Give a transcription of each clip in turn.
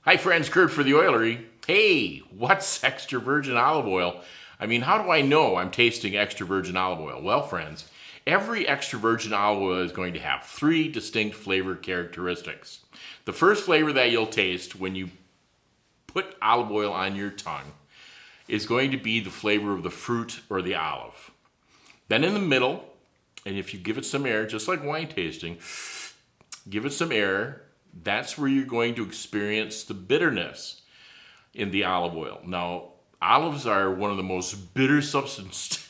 Hi friends, Curt for the Oilery. Hey, what's extra virgin olive oil? I mean, how do I know I'm tasting extra virgin olive oil? Well, friends, every extra virgin olive oil is going to have three distinct flavor characteristics. The first flavor that you'll taste when you put olive oil on your tongue is going to be the flavor of the fruit or the olive. Then in the middle, and if you give it some air, just like wine tasting, give it some air, that's where you're going to experience the bitterness in the olive oil. Now, olives are one of the most bitter substances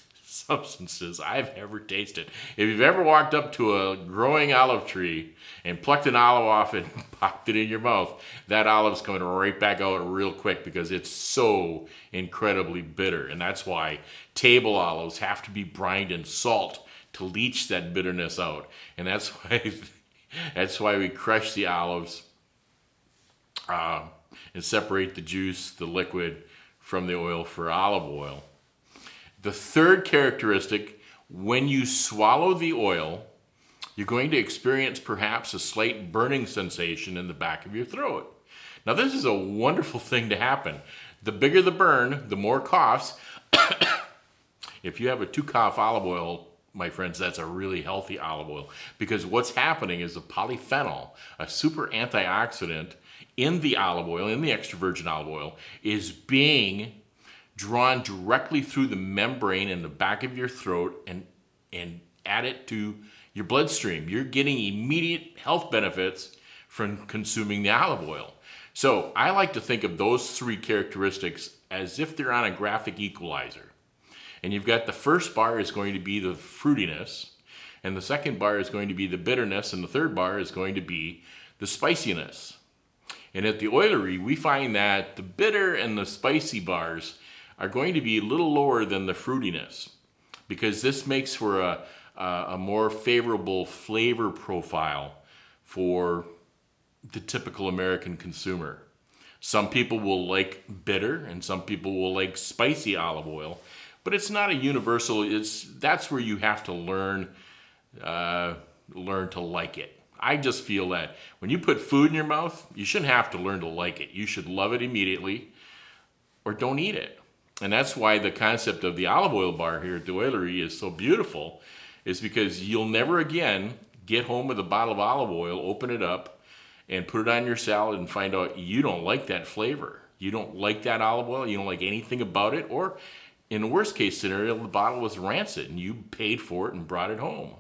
I've ever tasted. If you've ever walked up to a growing olive tree and plucked an olive off and popped it in your mouth, that olive's coming right back out real quick because it's so incredibly bitter. And that's why table olives have to be brined in salt to leach that bitterness out. And that's why we crush the olives and separate the juice, the liquid, from the oil for olive oil. The third characteristic, when you swallow the oil, you're going to experience perhaps a slight burning sensation in the back of your throat. Now, this is a wonderful thing to happen. The bigger the burn, the more coughs. If you have a 2-cough olive oil, my friends, that's a really healthy olive oil, because what's happening is the polyphenol, a super antioxidant in the olive oil, in the extra virgin olive oil, is being drawn directly through the membrane in the back of your throat and add it to your bloodstream. You're getting immediate health benefits from consuming the olive oil. So I like to think of those three characteristics as if they're on a graphic equalizer. And you've got the first bar is going to be the fruitiness, and the second bar is going to be the bitterness, and the third bar is going to be the spiciness. And at the Oilery, we find that the bitter and the spicy bars are going to be a little lower than the fruitiness, because this makes for a more favorable flavor profile for the typical American consumer. Some people will like bitter, and some people will like spicy olive oil. But it's not a universal. That's where you have to learn to like it. I just feel that when you put food in your mouth, you shouldn't have to learn to like it. You should love it immediately, or don't eat it. And that's why the concept of the olive oil bar here at the Oilery is so beautiful, is because you'll never again get home with a bottle of olive oil, open it up, and put it on your salad and find out you don't like that flavor. You don't like that olive oil. You don't like anything about it, or in the worst case scenario, the bottle was rancid and you paid for it and brought it home.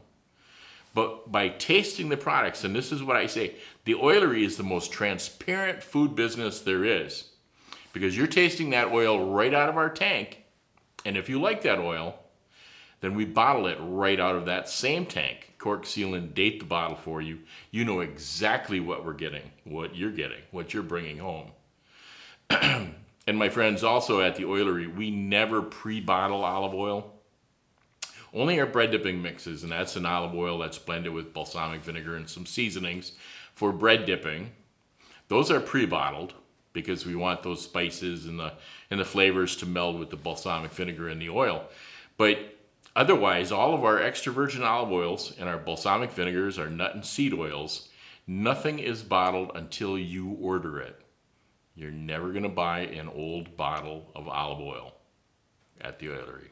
But by tasting the products, and this is what I say, the Oilery is the most transparent food business there is, because you're tasting that oil right out of our tank. And if you like that oil, then we bottle it right out of that same tank, cork, seal, and date the bottle for you. You know exactly what we're getting, what you're bringing home. And my friends, also at the Oilery, we never pre-bottle olive oil. Only our bread dipping mixes, and that's an olive oil that's blended with balsamic vinegar and some seasonings for bread dipping. Those are pre-bottled because we want those spices and the flavors to meld with the balsamic vinegar and the oil. But otherwise, all of our extra virgin olive oils and our balsamic vinegars, our nut and seed oils, nothing is bottled until you order it. You're never going to buy an old bottle of olive oil at the Oilery.